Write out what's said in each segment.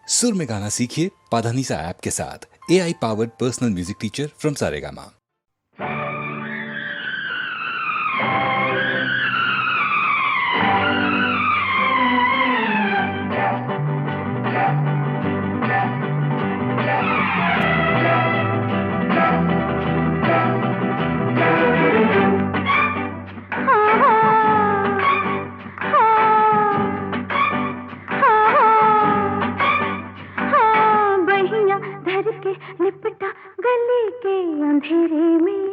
सुर में गाना सीखिए पाधानीसा ऐप के साथ। AI powered personal music teacher from Saregama. लिपटा गली के अंधेरे में,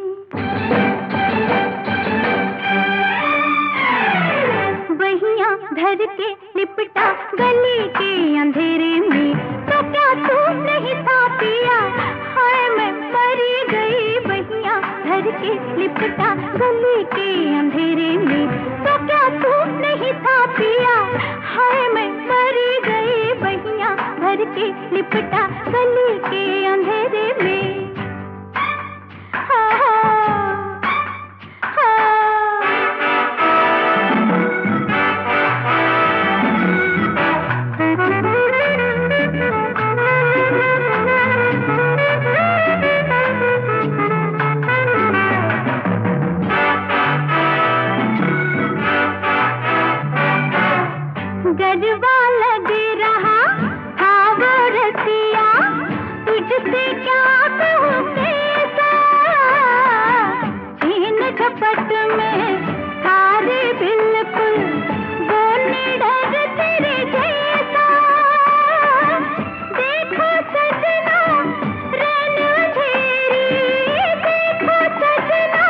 बहिया धर के लिपटा गली के अंधेरे में, तो क्या तू नहीं था पिया, हाय मैं मरी गई। बहिया धर के लिपटा गली के अंधेरे में, तो क्या तू नहीं था पिया, हाय मैं मरी गई। बहिया धर के लिपटा गली के अंधेरे में। गजबा लग रहा था वो रसिया, तुझसे क्या कहूँ कैसा, छीन झपट में सारे बिल्कुल वो निडर तेरे जैसा। देखो सजना रैन अंधेरी, देखो सजना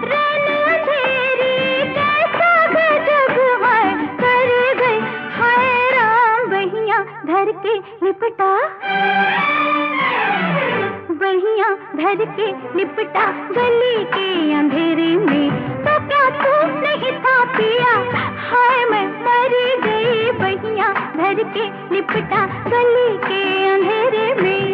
रैन अंधेरी, कैसा गजब है कर गई, हाय राम। बहिया धर के लिपटा, बहिया धर के लिपटा गली के अंधेरे में, तो क्या तू नहीं था पिया, हाय मैं मरी गई। बहिया धर के लिपटा गली के अंधेरे में।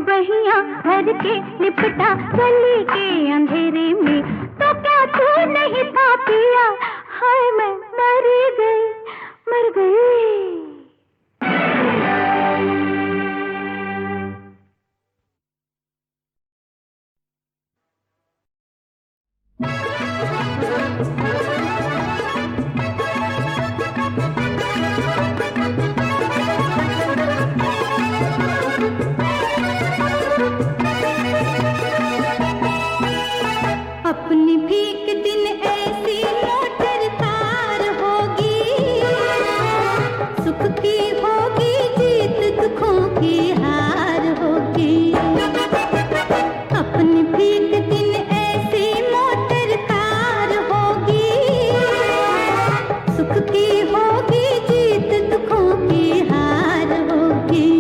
बहिया धर के लिपटा गली के अंधेरे में, तो क्या तू नहीं था पिया, हाय मैं मरी गई, मर गई। अपनी भीख दिन ऐसी मोटर कार होगी, सुख की होगी जीत, दुखों की हार होगी। अपनी भीख दिन ऐसी मोटर कार होगी, सुख की होगी जीत, दुखों की हार होगी।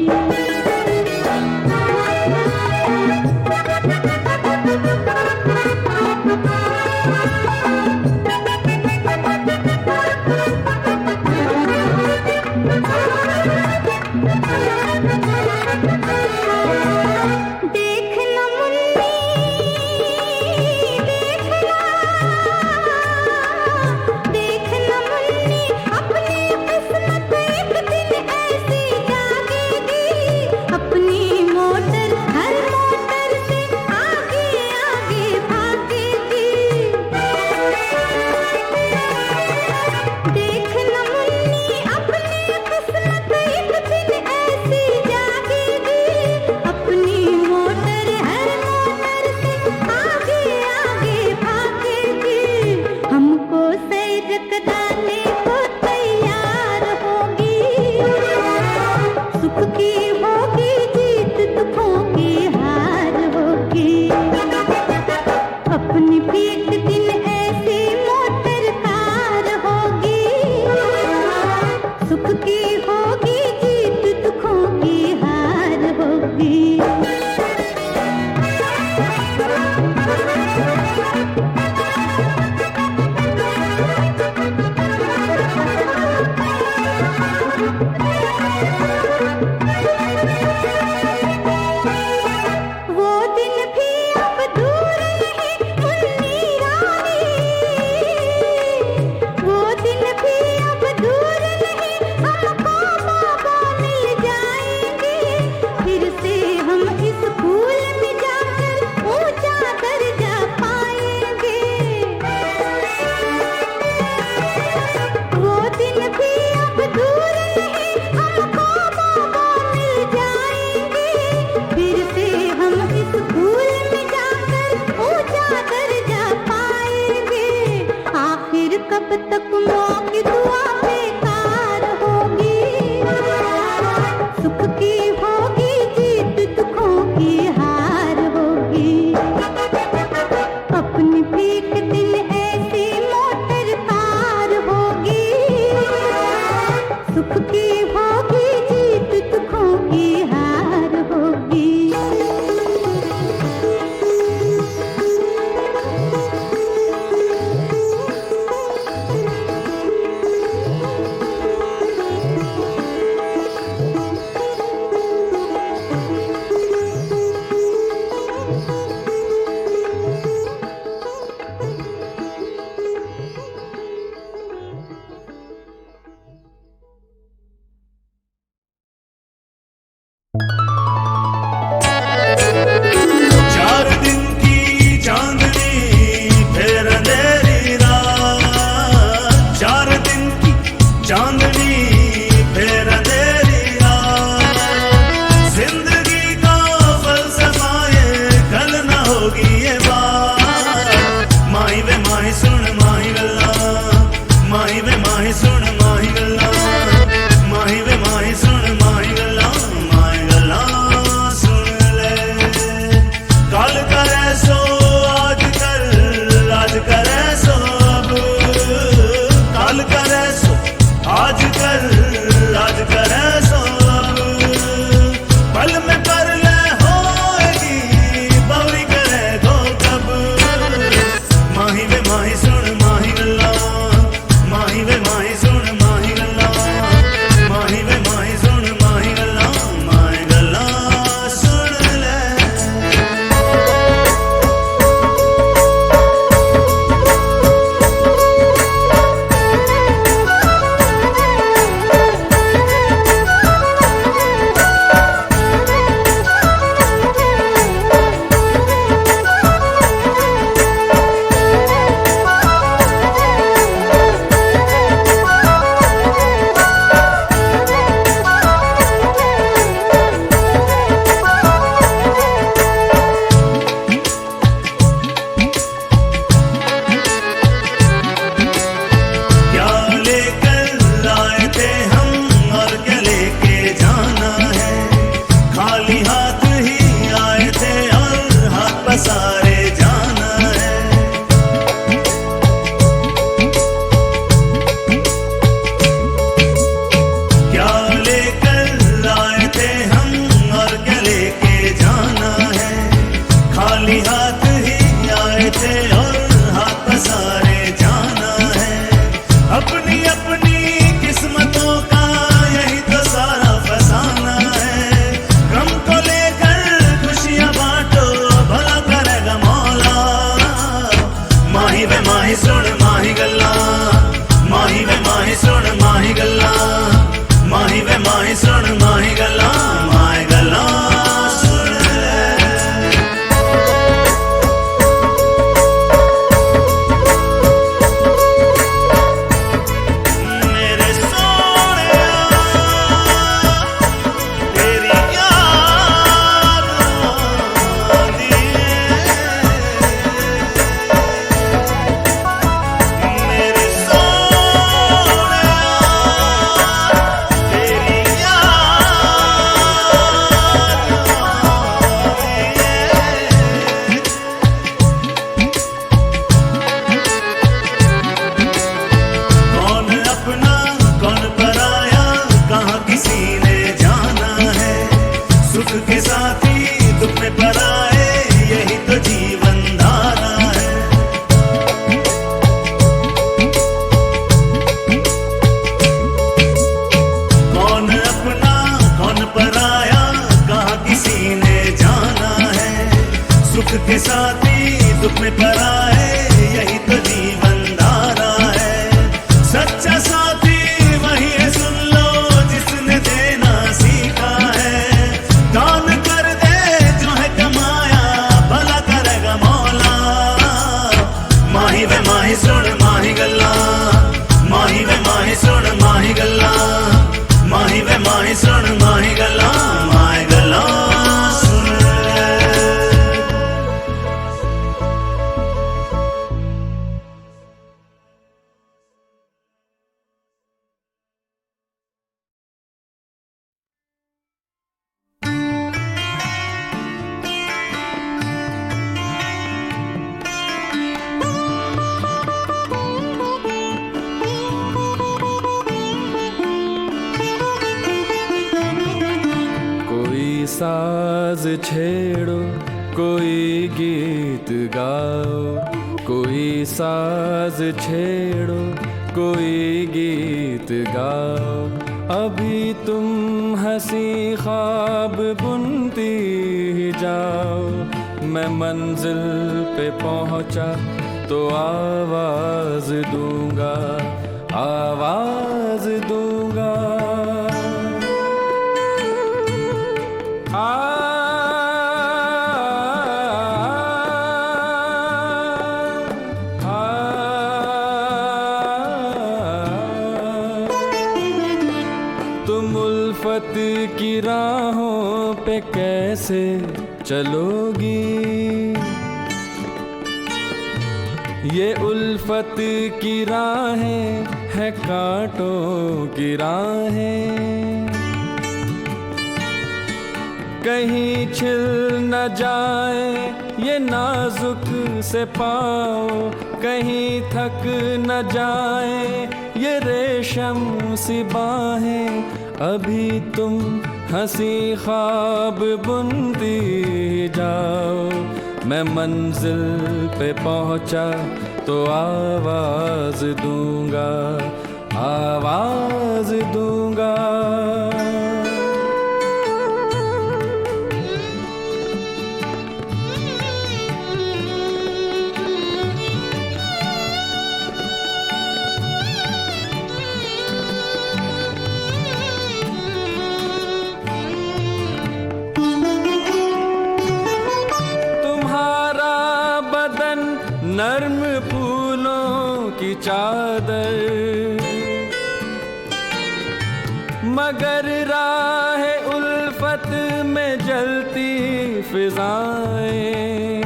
कब तक मौकी दुआ बेकार होगी, सुख की होगी जीत दुखों की हार होगी, अपनी भी एक दिन ऐसी मोटर कार होगी, सुख की होगी जीत दुखों की हार होगी। चार दिन की चांदनी फिर अंधेरी रात, चार दिन की चांदनी फिर अंधेरी रात, जिंदगी का फलसफा ये कल ना होगी ये बात। माही वे माही सुन माही गल्ला, माही वे माही सुन माही गल्ला, माही वे माही सुन माही गल्ला, माही गल्ला सुन ले। कल करे सो आज कर, आज करे सो अब, कल करे सो आज कर, आज करे सो अब, पल में कर ले होएगी बवरी करे दो कब। माही वे माही सुन माही गल्ला, माही वे माही सुन माही गल्ला, माही वे माही सुन माही गल्ला, माही गल्ला सुन ले। क्या लेकर आए थे हम और क्या लेके जाना है, खाली हाथ ही आए थे और हाथ पसारे जाना है। क्या लेकर आए थे हम और क्या लेके जाना है, खाली हाथ ही आए थे और हाथ पसारे जाना है। अपनी अपनी किस्मतों का यही तो सारा फसाना है, गम को लेकर खुशियां बांटो भला करेगा मौला। माही वे माही सुन माही गल्ला, माही वे माही सुन माही गल्ला, माही वे माही सुन माही गल्ला, माही गल्ला सुन ले। मेरे सोनिया तेरी याद आंदी है, मेरे सोनिया तेरी साज छेड़ो, कोई गीत गाओ, कोई साज छेड़ो, कोई गीत गाओ। अभी तुम हंसी ख्वाब बुनती ही जाओ, मैं मंजिल पे पहुंचा तो आवाज दूंगा, आवाज दूंगा। तुम उल्फत की राहों पे कैसे चलोगी, ये उल्फत की राहें है कांटों की राहें। कहीं छिल न जाए ये नाजुक से पाँव, कहीं थक न जाए ये रेशम सी बाहें। अभी तुम हंसी ख्वाब बुनती जाओ, मैं मंजिल पे पहुंचा तो आवाज दूंगा, आवाज दूंगा। नर्म फूलों की चादर, मगर राह उल्फत में जलती फिजाएं।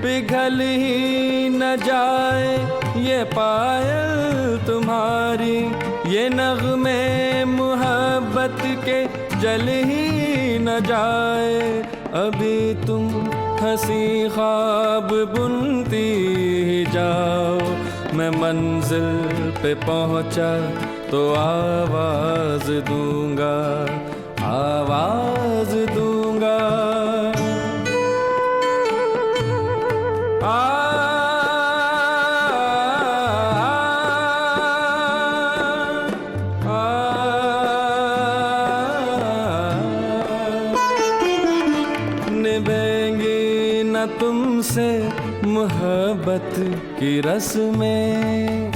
पिघल ही न जाए ये पायल तुम्हारी, ये नग़्मे मुहब्बत के जल ही न जाए। अभी तुम हंसी ख्वाब बुनती जाओ, मैं मंजिल पे पहुंचा तो आवाज दूंगा, आवाज दूंगा। तुमसे मोहब्बत की रस्में,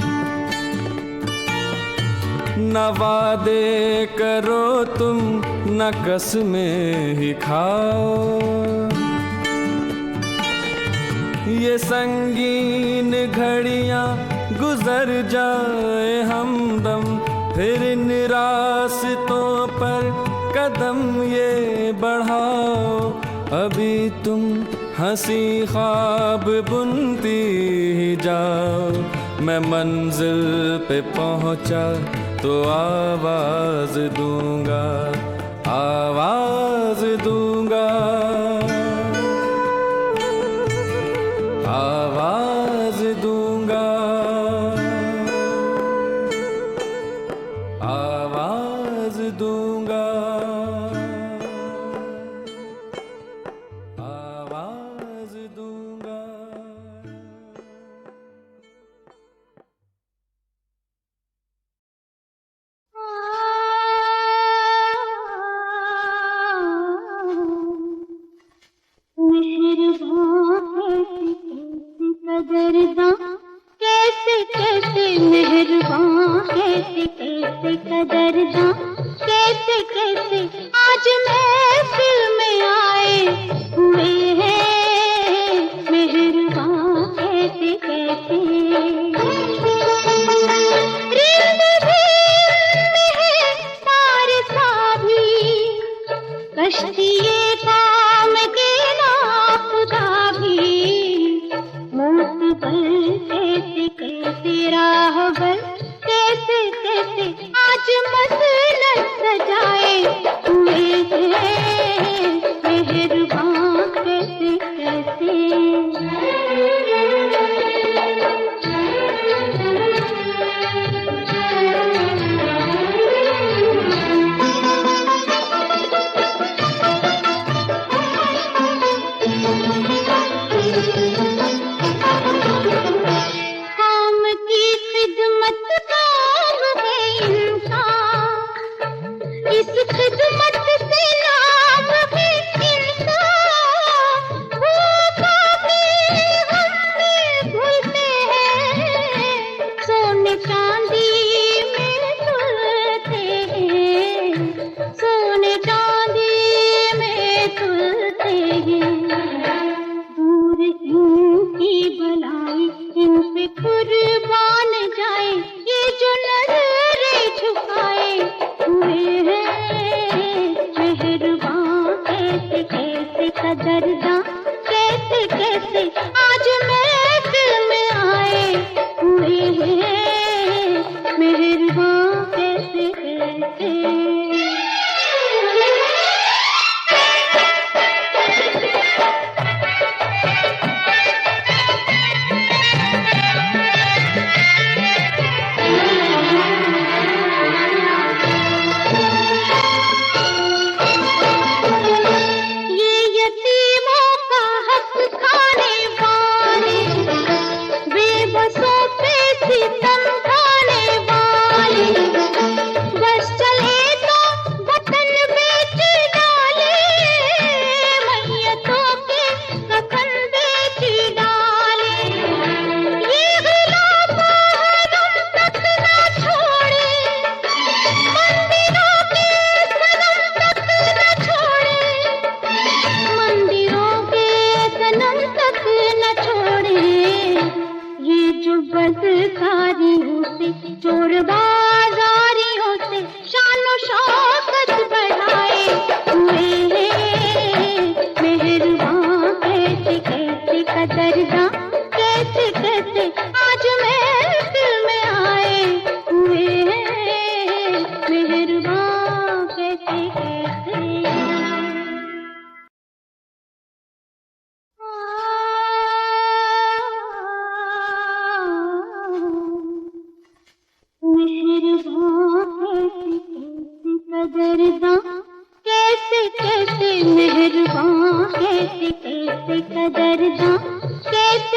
न वादे करो तुम न कसमें ही खाओ। ये संगीन घड़ियां गुजर जाए हमदम, फिर इन रास्तों पर कदम ये बढ़ाओ। अभी तुम हंसी ख्वाब बुनती जाओ, मैं मंजिल पे पहुंचा तो आवाज दूंगा, आवाज दूंगा, आवाज दूंगा, आवाज दूंगा। कैसे कैसे मेहरबान, कैसे कैसे कदरदां, कैसे कैसे आज महफिल में आए हुए हैं मेहरबान, कैसे कैसे। रिंद में है तार सा भी, कश्तिए काम के नापुदा भी, कैसे कैसे राहबर, कैसे कैसे आज मसला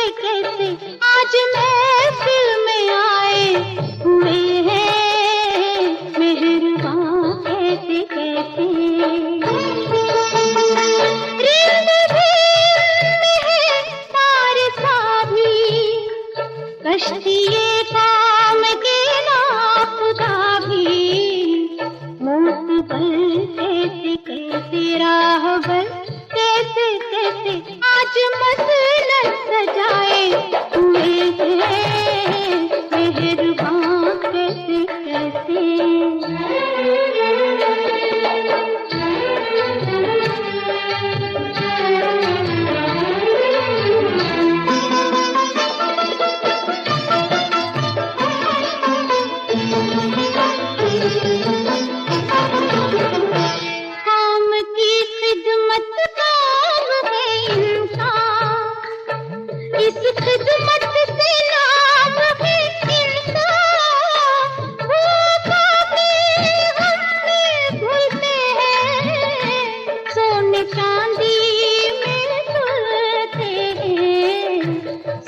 कैसे कैसे आज महफिल में आए हुए हैं मेहरबान कैसे कैसे। रिंद भी है तार सा भी कश्तिए काम के ना खुदा भी मुस्तकबिल कैसे कैसे राहबर कैसे कैसे आज मसलन सजाए हुए हैं मेहरबान कैसे कैसे। काम की खिदमत काम है इनका, इस खिदमत से नाम है इनका। भूखा भी हम भूलते हैं, सोने चांदी में तुलते हैं,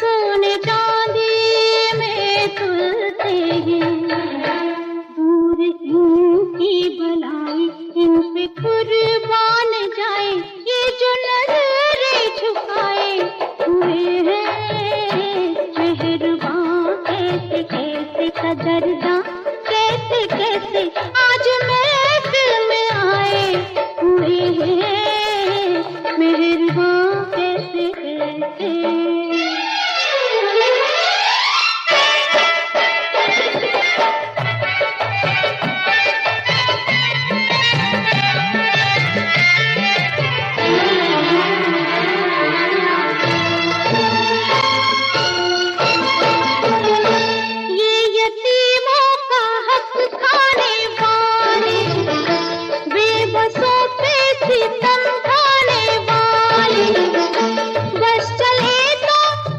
सोने चांदी में तुलते हैं। दूर इनकी भलाई इन पे कुर्बान जाए, ये जो नजरें झुकाए हुए हैं मेहरबान कैसे कैसे कदरदां कैसे कैसे आज महफिल में आए हुए हैं मेहरबान कैसे कैसे। ये यतीमों का हक खाने वाले, बेबसों पे सितम ढाने वाले, बस चले तो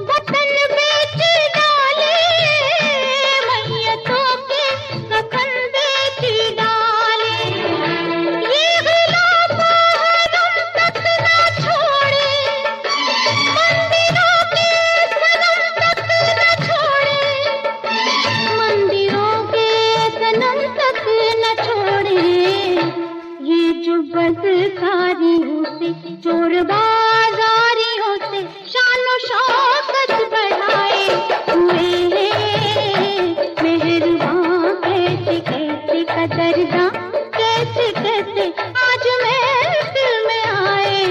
वतन बेच डाले, मैयतों के कफन बेच डाले। ये गुलाम हरम तक ना छोड़े, मंदिरों के सनम तक न छोड़े, मंदिरों के सनम तक न छोड़े। ये जो बदकारियों से चोर बाजारियों से शानो शौकत बढ़ाए हुए हैं मेहरबान कैसे कैसे कदरदां कैसे कैसे आज महफिल में आए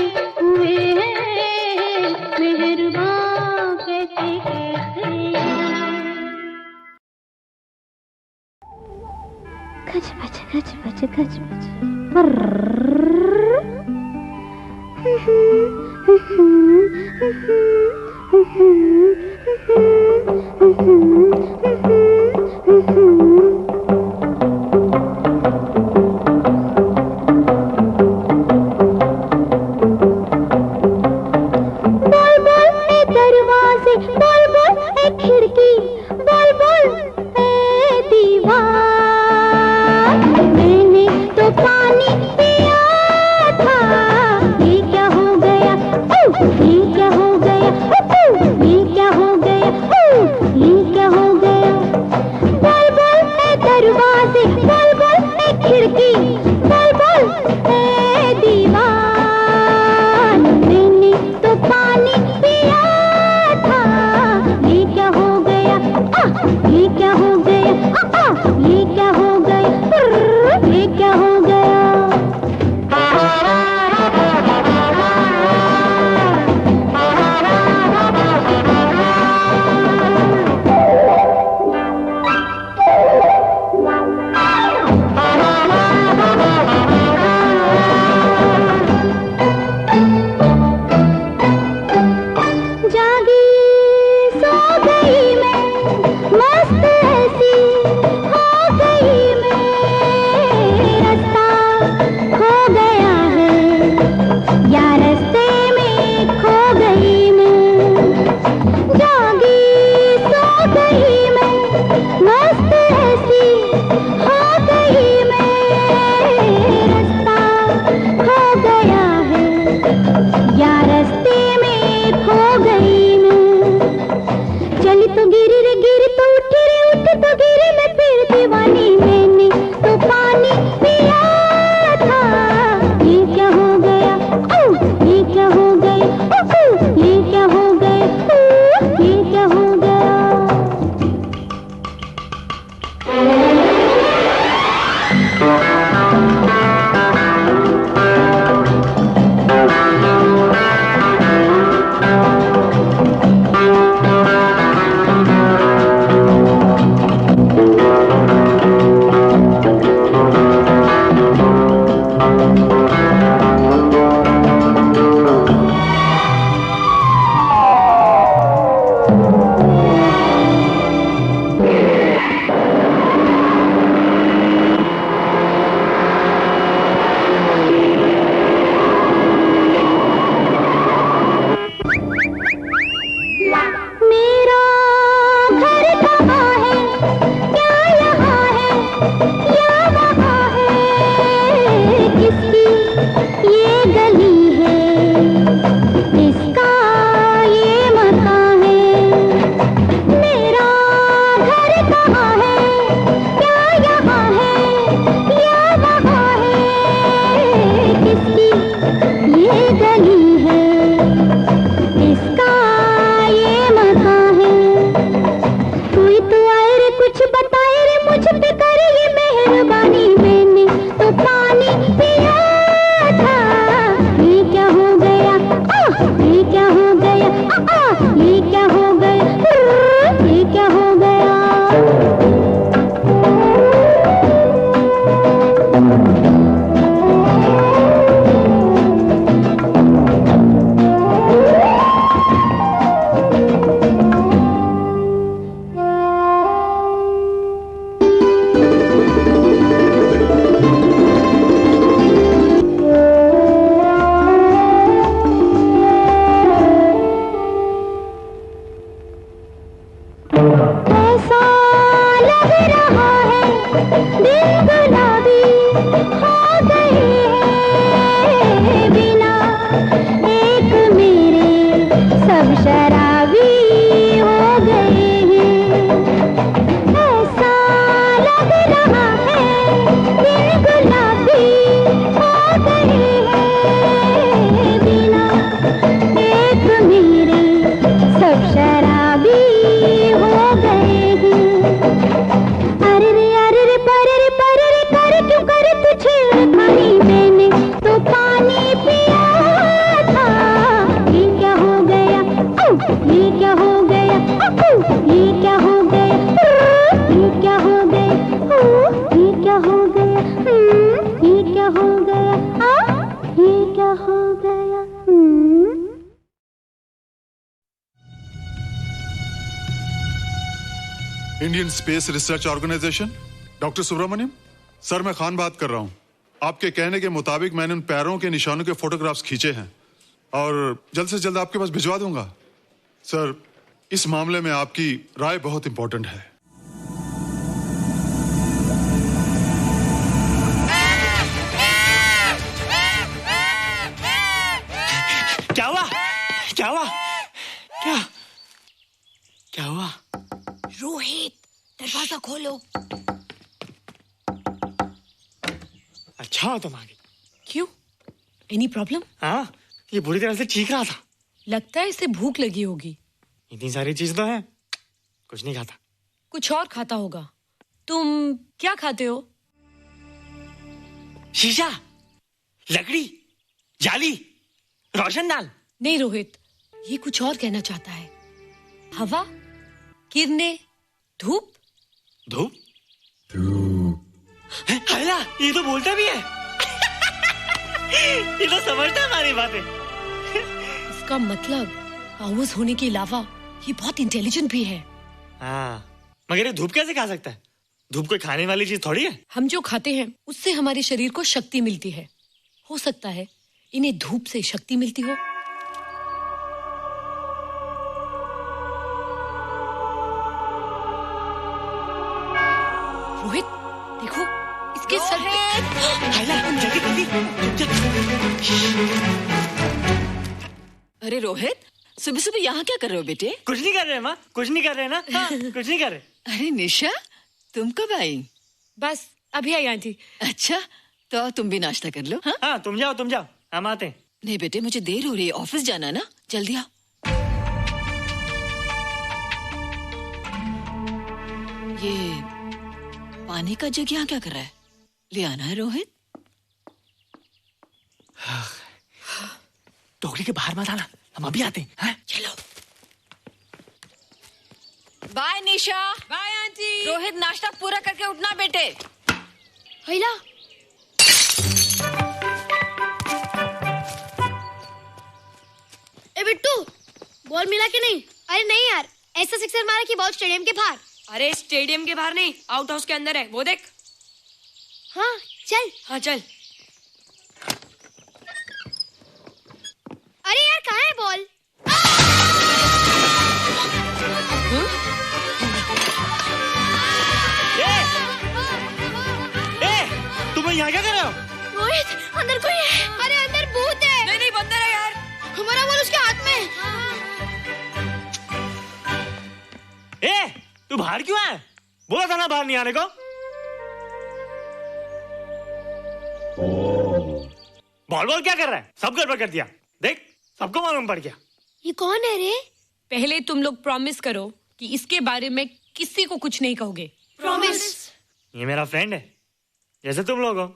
हुए हैं मेहरबान कैसे कैसे। खच पच खच पच खच पच बोल बोल ए दरवाजे, बोल बोल ए खिड़की, बोल बोल ए दीवार। मैंने तो पानी पिया था, ये क्या हो गया, ये क्या हो गया, ये ऐसा लग रहा है दिल गुलाबी हो गए हैं बिना एक मेरे सब शराबी हो गए हैं। ऐसा लग रहा है दिल गुलाबी हो गए हैं बिना एक मेरे सब शराबी हो गए हैं। अरे रे पर रे कर क्यों कर तुझे खानी मैंने तो पानी पिया था। ये क्या हो गया ये क्या हो गया ये क्या हो गया ये क्या हो गया ये क्या हो गया ये क्या हो गया ये क्या हो गया। Indian space research organisation, doctor Subramaniam sir, मैं खान बात कर रहा हूं। आपके कहने के मुताबिक मैंने उन पैरों के निशानों के फोटोग्राफ्स खींचे हैं और जल्द से जल्द आपके पास भिजवा दूंगा। सर, इस मामले में आपकी राय बहुत इंपॉर्टेंट है। क्या हुआ क्या हुआ क्या क्या हुआ? रोहित, दरवाजा खोलो। अच्छा हो तुम आ गई। क्यों? Any problem? हाँ, ये बुरी तरह से चीख रहा था। लगता है इसे भूख लगी होगी। इतनी सारी चीज तो है, कुछ नहीं खाता। कुछ और खाता होगा। तुम क्या खाते हो? शीशा, लकड़ी, जाली, रोशनदान। नहीं रोहित, ये कुछ और कहना चाहता है। हवा, किरणें, धूप। धूप? हैला, ये तो बोलता भी है। ये तो समझता है हमारी बातें। इसका मतलब पावर्स होने के अलावा ये बहुत इंटेलिजेंट भी है। हाँ, मगर ये धूप कैसे खा सकता है? धूप कोई खाने वाली चीज थोड़ी है। हम जो खाते हैं उससे हमारे शरीर को शक्ति मिलती है। हो सकता है इन्हें धूप से शक्ति मिलती हो। रोहित, देखो इसके सर पे। हैला, जल्दी जल्दी। अरे रोहित, सुबह सुबह यहाँ क्या कर रहे हो बेटे? कुछ नहीं कर रहे माँ, कुछ नहीं कर रहे ना। हाँ, कुछ नहीं कर रहे। अरे निशा, तुम कब आई? बस अभी आई आंटी। अच्छा, तो तुम भी नाश्ता कर लो। हाँ, हाँ, तुम जाओ, हम आते हैं। नहीं बेटे, मुझे देर हो रही है, ऑफिस जाना ना, जल्दी आओ। ये पानी का जग यहाँ क्या कर रहा है? ले आना है रोहित। टोकरी के बाहर मत आना, हम अभी आते हैं। हाँ? चलो। Bye Nisha. Bye aunty. Rohit, नाश्ता पूरा करके उठना बेटे। हैला, ए बिट्टू, बॉल मिला कि नहीं? अरे नहीं यार, ऐसा सिक्सर मारा कि बॉल स्टेडियम के बाहर। अरे स्टेडियम के बाहर नहीं, आउट हाउस के अंदर है, वो देख। हाँ चल। हाँ चल। अरे यार, कहाँ है बॉल? तुम यहाँ क्या कर रहे हो? रोहित, अंदर कोई है। अरे अंदर भूत है। नहीं बंदर है यार। हमारा बॉल उसके हाथ में। तू बाहर क्यों है? बोला था ना बाहर नहीं आने को। बॉल क्या कर रहा है? सब गड़बड़ कर दिया। देख, सबको मालूम पड़ गया। ये कौन है रे? पहले तुम लोग प्रॉमिस करो कि इसके बारे में किसी को कुछ नहीं कहोगे। प्रॉमिस। ये मेरा फ्रेंड है, जैसे तुम लोग हो।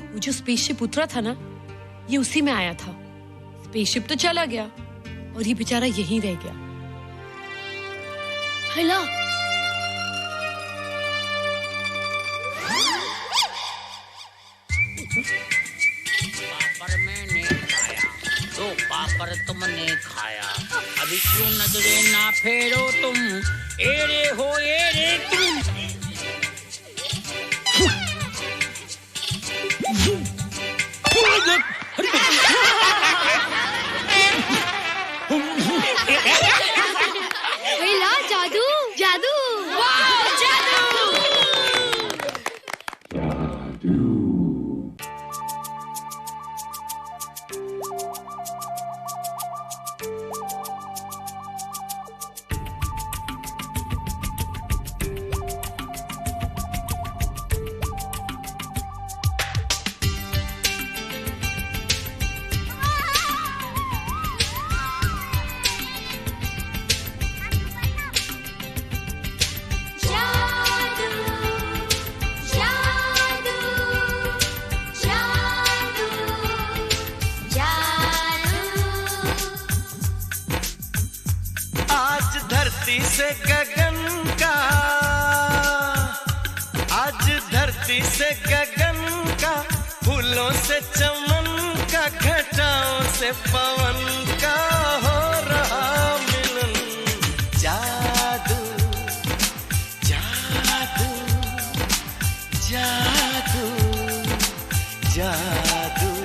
वो जो स्पेसशिप उतरा था ना, ये उसी में आया था। स्पेसशिप तो चला गया और ये बेचारा यहीं रह गया। हैला, पापड़ मैंने खाया, दो पापड़ तुमने खाया, अभी क्यों नजरे ना फेरो तुम, एरे हो एरे तुम। धरती से गगन का, आज धरती से गगन का, फूलों से चमन का, घटाओं से पवन का हो रहा मिलन। जादू जादू जादू जादू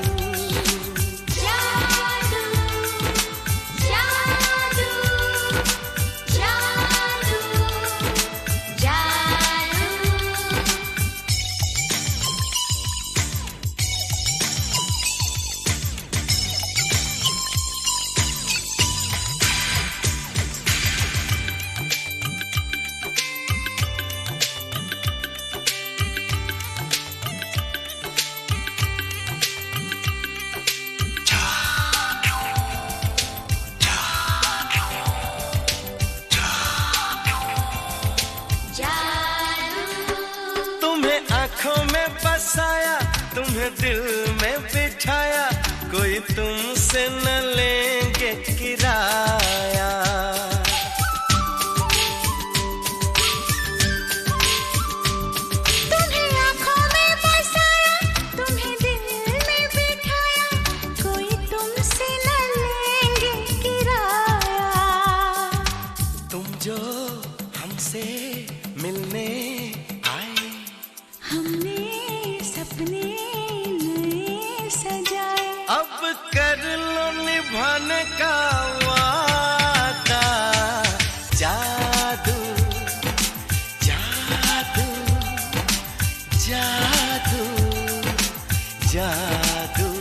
बसाया, तुम्हें दिल में बिठाया, कोई तुमसे न लेंगे किराया। तुम्हें आँखों में बसाया, तुम्हें दिल में बिठाया, कोई तुमसे न लेंगे किराया। तुम जो हमसे मिलने आए, हमने सपने नए सजाए, अब कर लो निभाने का वादा। जादू जादू जादू जादू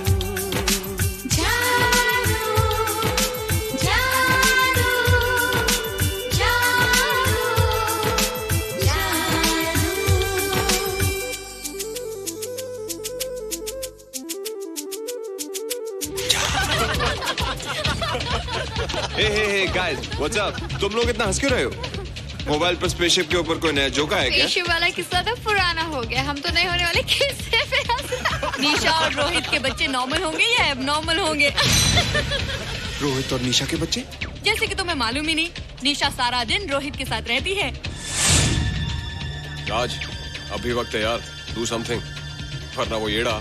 हे गाइस, व्हाट्स अप? तुम लोग इतना हंस क्यों रहे हो? मोबाइल पर स्पेसशिप के ऊपर कोई नया जोक आया क्या? स्पेसशिप वाला किस्सा तो पुराना हो गया, हम तो नहीं होने वाले किस्से पे हंस। निशा और रोहित के बच्चे नॉर्मल होंगे या एबनॉर्मल होंगे? रोहित और निशा के बच्चे? जैसे कि तुम्हें मालूम ही नहीं, निशा सारा दिन रोहित के साथ रहती है। राज, अभी वक्त है यार, डू समथिंग, वरना वो येड़ा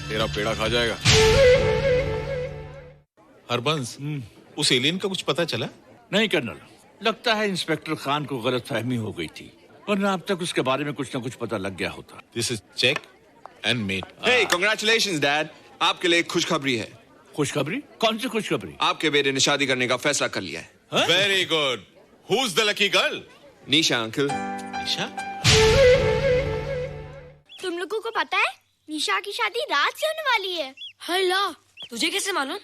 तेरा पेड़ा खा जाएगा। हरबंस, उस एलियन का कुछ पता चला? नहीं कर्नल, लगता है इंस्पेक्टर खान को गलतफहमी हो गई थी, वरना अब तक उसके बारे में कुछ न कुछ पता लग गया होता। This is check and mate. Hey, congratulations dad, आपके लिए एक खुशखबरी है। खुशखबरी? कौन सी खुशखबरी? आपके बेटे ने शादी करने का फैसला कर लिया है। Very good. Who is the lucky girl? Nisha uncle. Nisha? तुम लोगों को पता है निशा की शादी रात से होने वाली है। हल्ला, तुझे कैसे मालूम?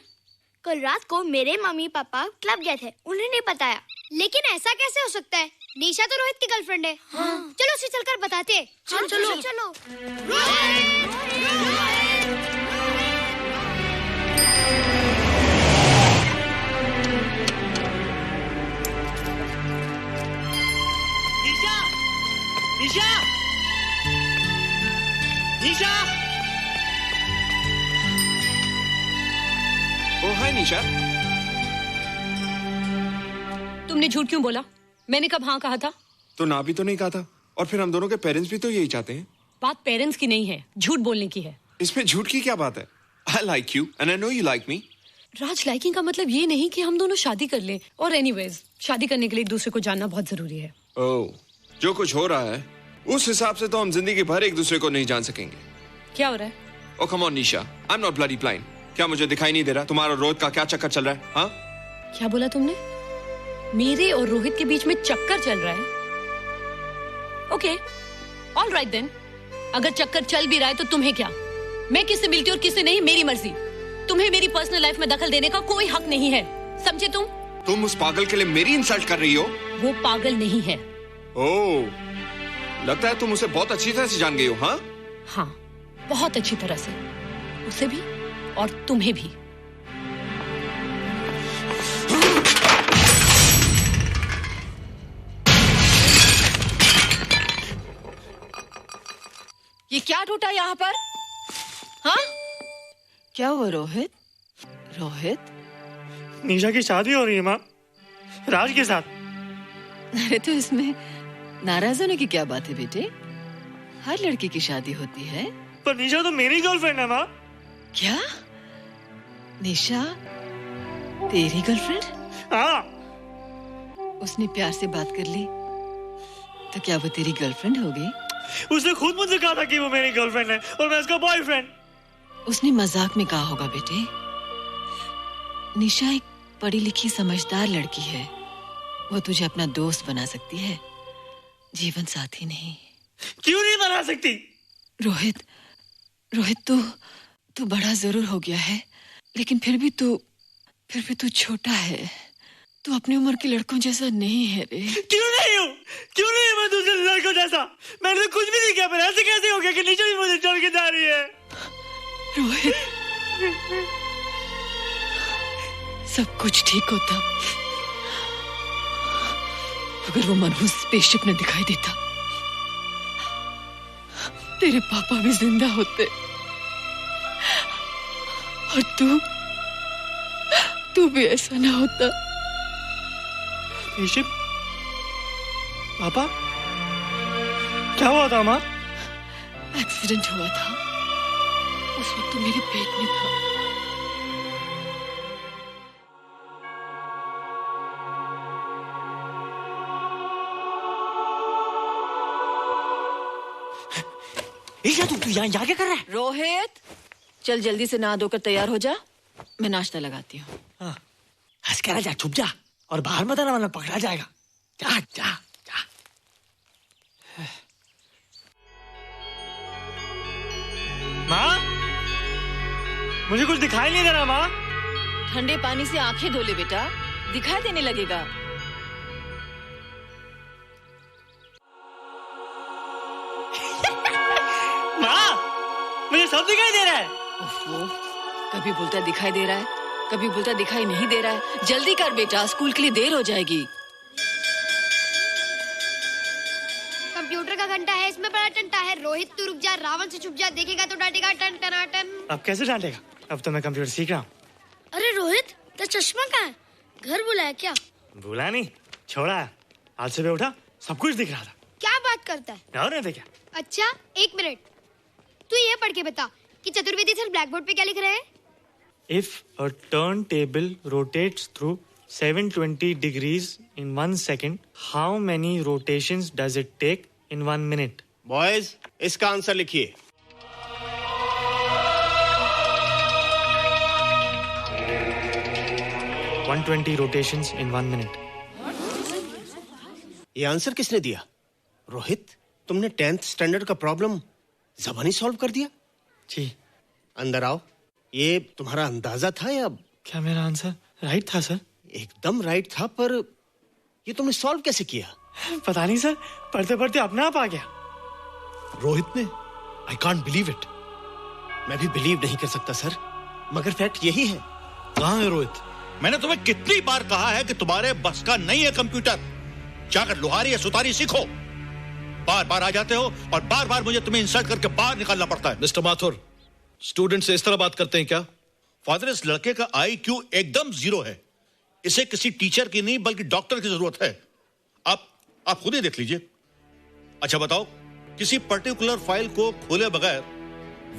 कल रात को मेरे मम्मी पापा क्लब गए थे, उन्हें नहीं बताया। लेकिन ऐसा कैसे हो सकता है? निशा तो रोहित की गर्लफ्रेंड है। हाँ। चलो उसे चलकर बताते। चलो चलो चलो। निशा, निशा, निशा। ओ हाय निशा। तुमने झूठ क्यों बोला? मैंने कब हाँ कहा था? तो ना भी तो नहीं कहा था, और फिर हम दोनों के पेरेंट्स भी तो यही चाहते हैं। बात पेरेंट्स की नहीं है, झूठ बोलने की है। इसमें झूठ की क्या बात है? I like you and I know you like me. Raj, liking का मतलब ये नहीं कि हम दोनों शादी कर लें। और एनीवेज, शादी करने के लिए एक दूसरे को जानना बहुत जरूरी है। ओह, जो कुछ हो रहा है उस हिसाब से तो हम जिंदगी भर एक दूसरे को नहीं जान सकेंगे। क्या हो रहा है? Oh come on Nisha, I'm not bloody blind. क्या मुझे दिखाई नहीं दे रहा तुम्हारा रोहित का क्या चक्कर चल रहा है? हाँ? क्या बोला तुमने? मेरे और रोहित के बीच में चक्कर चल रहा है? Okay, all right then. अगर चक्कर चल भी रहा है तो तुम्हें क्या? मैं किससे मिलती हूँ और किससे नहीं, मेरी मर्जी। तुम्हें मेरी पर्सनल लाइफ में दखल देने का कोई हक नहीं है, समझे तुम? तुम उस पागल के लिए मेरी इंसल्ट कर रही हो? वो पागल नहीं है। ओह, लगता है तुम उसे बहुत अच्छी तरह से जान गई हो। हाँ? हाँ, बहुत अच्छी तरह से, उसे भी और तुम्हें भी। ये क्या टूटा यहाँ पर? हाँ? क्या हुआ रोहित? रोहित? निशा की शादी हो रही है माँ, राज के साथ। अरे तो इसमें नाराज होने की क्या बात है बेटे? हर लड़की की शादी होती है। पर निशा तो मेरी गर्लफ्रेंड है माँ। क्या? निशा तेरी गर्लफ्रेंड? हाँ। उसने प्यार से बात कर ली तो क्या वो तेरी गर्लफ्रेंड हो गई? उसने खुद मुझसे कहा था कि वो मेरी गर्लफ्रेंड है और मैं उसका बॉयफ्रेंड। उसने मजाक में कहा होगा बेटे। निशा एक पढ़ी लिखी समझदार लड़की है। वो तुझे अपना दोस्त बना सकती है, जीवन साथी नहीं। क्यों नहीं बना सकती? रोहित, तू बड़ा जरूर हो गया है, लेकिन फिर भी तू छोटा है। तू अपनी उम्र के लड़कों जैसा नहीं है रे। क्यों नहीं हूँ? क्यों नहीं मैं दूसरे लड़कों जैसा? मैंने तो कुछ भी नहीं किया, पर ऐसे कैसे हो गया कि निशा भी मुझे छोड़ के जा रही है? रोहित, सब कुछ ठीक होता अगर वो मनहूस स्पेसशिप न दिखाई देता। तेरे पापा भी जिंदा होते और तू भी ऐसा ना होता। स्पेसशिप? पापा? क्या हुआ था माँ? एक्सीडेंट हुआ था, उस वक्त तू मेरे पेट में था। तू यहाँ क्या कर रहा है? रोहित, चल जल्दी से नहा धोकर तैयार हो जा, मैं नाश्ता लगाती हूँ। हंस कर जा, छुप जा और बाहर मत आना वरना पकड़ा जाएगा। जा जा जा। माँ, मुझे कुछ दिखाई नहीं दे रहा माँ। ठंडे पानी से आंखें धो ले बेटा, दिखाई देने लगेगा। मुझे सब दिखाई दे रहा है। कभी बोलता दिखाई दे रहा है, कभी बोलता दिखाई नहीं दे रहा है। जल्दी कर बेटा, स्कूल के लिए देर हो जाएगी। कंप्यूटर का घंटा है, इसमें बड़ा टंटा है। रोहित तू रुक जा, रावण से छुप जा, देखेगा तो डांटेगा टन टनाटन। अब कैसे डांटेगा? अब तो मैं कंप्यूटर सीख रहा हूँ। अरे रोहित, तेरा चश्मा कहाँ है? घर बुलाया क्या? भूला नहीं, छोड़ा। आज सुबह उठा, सब कुछ दिख रहा था। क्या बात करता है? और नहीं तो क्या? अच्छा, एक मिनट, तू ये पढ़ के बता कि चतुर्वेदी सर ब्लैक बोर्ड पे क्या लिख रहे हैं? If a turntable rotates through 720 degrees in 1 second, how many rotations does it take in 1 minute? Boys, इसका आंसर लिखिए। What? 120 rotations in 1 minute. ये आंसर किसने दिया? रोहित, तुमने 10th स्टैंडर्ड का प्रॉब्लम ज़बानी सॉल्व कर दिया? जी। अंदर आओ। ये तुम्हारा अंदाजा था या? क्या मेरा आंसर राइट था सर? एकदम राइट था, पर ये तुमने सॉल्व कैसे किया? पता नहीं सर, पढ़ते पढ़ते अपने आप आ गया। रोहित ने? I can't believe it. मैं भी बिलीव नहीं कर सकता सर, मगर फैक्ट यही है। कहाँ है रोहित? मैंने तुम्हें कितनी बार कहा है कि तुम्हारे बस का नहीं है कंप्यूटर। जाकर लोहारी या सुतारी सीखो। बार बार आ जाते हो और बार बार मुझे तुम्हें इंसल्ट करके बाहर निकालना पड़ता है। मिस्टर माथुर, स्टूडेंट से इस तरह बात करते हैं क्या? फादर, इस लड़के का IQ एकदम 0 है। इसे किसी टीचर की नहीं बल्कि डॉक्टर की जरूरत है। आप खुद ही देख लीजिए। अच्छा बताओ, किसी पर्टिकुलर फाइल को खोले बगैर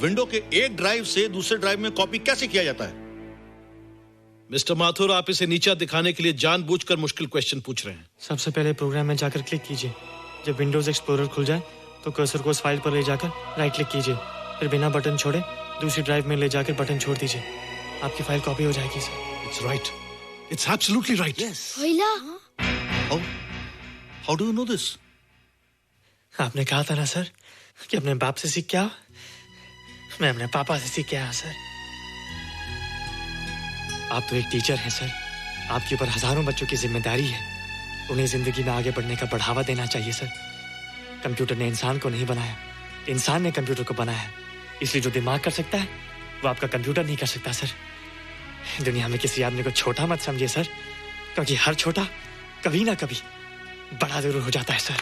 विंडो के एक ड्राइव से दूसरे ड्राइव में कॉपी कैसे किया जाता है? मिस्टर माथुर, आप इसे नीचा दिखाने के लिए जानबूझकर मुश्किल क्वेश्चन पूछ रहे हैं। सबसे पहले प्रोग्राम में जाकर क्लिक कीजिए। जब विंडोज एक्सप्लोरर खुल जाए तो कर्सर को उस फाइल पर ले जाकर राइट क्लिक कीजिए, फिर बिना बटन छोड़े दूसरी ड्राइव में ले जाकर बटन छोड़ दीजिए। आपकी फाइल कॉपी हो जाएगी sir. It's right, it's absolutely right. How do you know this? आपने कहा था ना सर कि अपने बाप से सीख के आओ। मैं अपने पापा से सीख के आया सर। आप तो एक टीचर हैं सर, आपके ऊपर हजारों बच्चों की जिम्मेदारी है। उन्हें जिंदगी में आगे बढ़ने का बढ़ावा देना चाहिए सर। कंप्यूटर ने इंसान को नहीं बनाया, इंसान ने कंप्यूटर को बनाया है। इसलिए जो दिमाग कर सकता है वो आपका कंप्यूटर नहीं कर सकता सर। दुनिया में किसी आदमी को छोटा मत समझिए सर, क्योंकि हर छोटा कभी ना कभी बड़ा जरूर हो जाता है सर।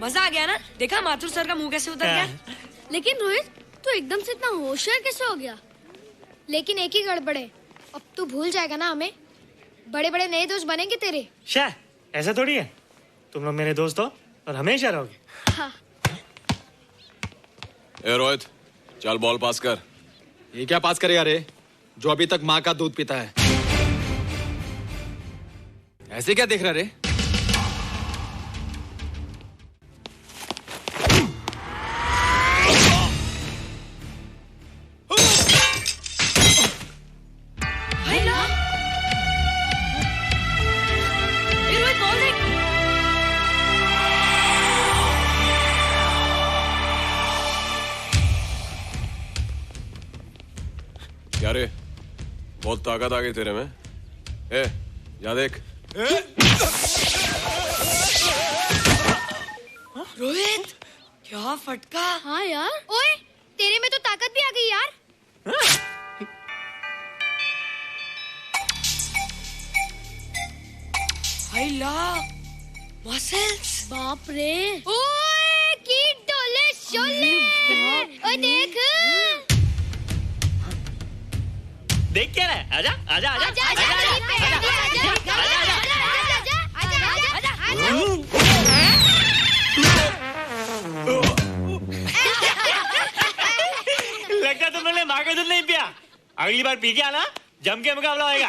मजा आ गया ना? देखा माथुर सर का मुंह कैसे उतर गया? लेकिन रोहित, तू एकदम से इतना होशियार कैसे हो गया? लेकिन एक ही गड़बड़ है, अब तू भूल जाएगा ना हमें। बड़े बड़े नए दोस्त बनेंगे तेरे। शा, ऐसा थोड़ी है। तुम लोग मेरे दोस्त हो और हमेशा रहोगे। हाँ। ए रोहित, चल बॉल पास कर। ये क्या पास करेगा रे, जो अभी तक माँ का दूध पीता है? ऐसे क्या देख रहा रे? क्या रे, बहुत ताकत आ गई तेरे में। ए, जा देख। रोहित, क्या फटका। हाँ यार। ओए, तेरे में तो ताकत भी आ गई यार। मसल्स। बाप रे। ओए, की डोले शोले। ओए देख। देख क्या रहा है? आजा आजा आजा आजा लगता तुम लोगों ने माँ का दूध नहीं पिया। अगली बार पी के आना, जम के मुकाबला होएगा।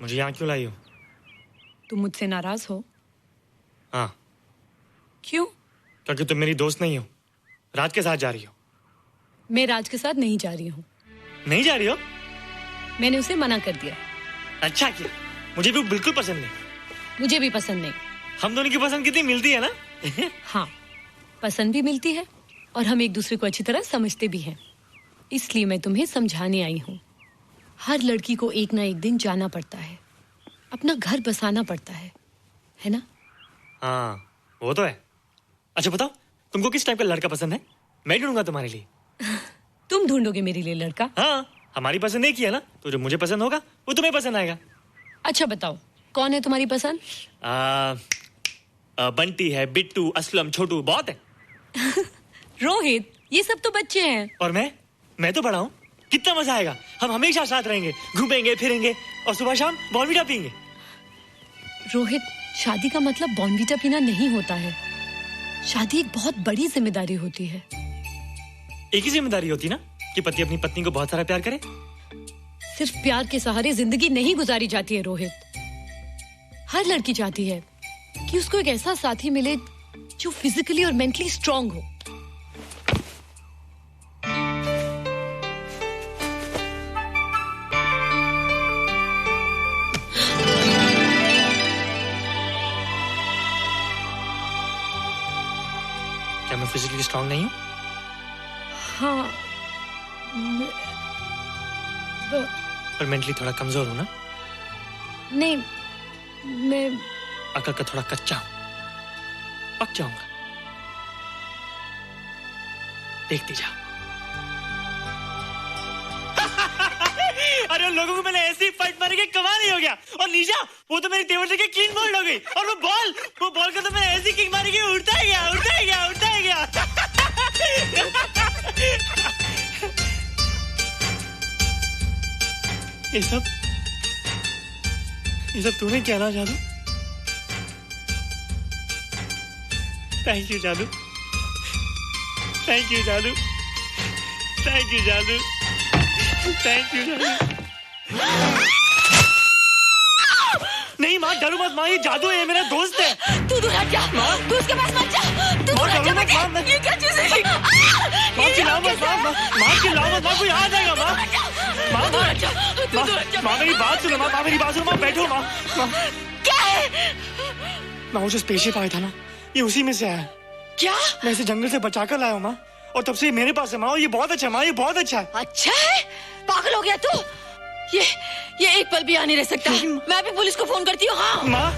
मुझे यहाँ क्यों लाई हो? तुम मुझसे नाराज हो? हाँ। क्यों? क्योंकि तुम मेरी दोस्त नहीं हो, राज के साथ जा रही हो। मैं राज के साथ नहीं जा रही हूँ। नहीं जा रही हो? मैंने उसे मना कर दिया। अच्छा किया, मुझे भी बिल्कुल पसंद नहीं। मुझे भी पसंद नहीं। हम दोनों की पसंद कितनी मिलती है ना? हाँ, पसंद भी मिलती है और हम एक दूसरे को अच्छी तरह समझते भी हैं। इसलिए मैं तुम्हें समझाने आई हूँ। हर लड़की को एक ना एक दिन जाना पड़ता है, अपना घर बसाना पड़ता है ना? हाँ, वो तो है। अच्छा बताओ, तुमको किस टाइप का लड़का पसंद है? मैं ढूंढूंगा तुम्हारे लिए। तुम ढूंढोगे मेरे लिए लड़का? हाँ, हमारी पसंद एक ही है ना, तो जो मुझे पसंद होगा वो तुम्हें पसंद आएगा। अच्छा बताओ, कौन है तुम्हारी पसंद? बंटी है, बिट्टू, असलम, छोटू, बहुत है। रोहित, ये सब तो बच्चे हैं। और मैं तो बड़ा हूँ। कितना मजा आएगा। हम हमेशा साथ रहेंगे, घूमेंगे फिरेंगे और सुबह शाम बॉर्नवीटा पीएंगे। रोहित, शादी का मतलब बॉर्नवीटा पीना नहीं होता है। शादी एक बहुत बड़ी जिम्मेदारी होती है। एक ही जिम्मेदारी होती ना कि पति अपनी पत्नी को बहुत सारा प्यार करे। सिर्फ प्यार के सहारे जिंदगी नहीं गुजारी जाती है रोहित। हर लड़की चाहती है कि उसको एक ऐसा साथी मिले जो फिजिकली और मेंटली स्ट्रांग हो। क्या मैं फिजिकली स्ट्रांग नहीं हूँ? हाँ, पर मेंटली थोड़ा कमजोर हूँ ना? नहीं, मैं अकल का थोड़ा कच्चा हूँ। पक जाऊंगा, देखती जाओ। अरे लोगों को मैंने ऐसी फाइट मारी कि कमाल ही हो गया। और निशा, वो तो मेरी तेवर से क्लीन बोल्ड हो गई। और वो बॉल को तो मैंने ऐसी किक मारी कि उड़ता ही गया। ये सब तूने क्या ना जादू? थैंक यू जादू। नहीं माँ, डरो मत माँ, ये जादू है, ये मेरा दोस्त है। तू दूर हट जा, तू उसके पास मत जा। तू दूर हट जा बेटे। ये क्या चीज़ है? माँ चिल्लाओ मत, माँ कोई आ जाएगा। माँ मेरी बात सुनो, माँ बैठो। माँ क्या है? माँ वो जो स्पेसशिप आया था ना, ये उसी में से आया। क्या? मैं इसे जंगल से बचा कर लाया हूँ माँ, और तब से मेरे पास है माँ। ये बहुत अच्छा है माँ, ये बहुत अच्छा है। अच्छा है? पागल हो गया तू? ये एक पल भी आ नहीं रह सकता। मैं अभी पुलिस को फोन करती हूँ। हाँ माँ,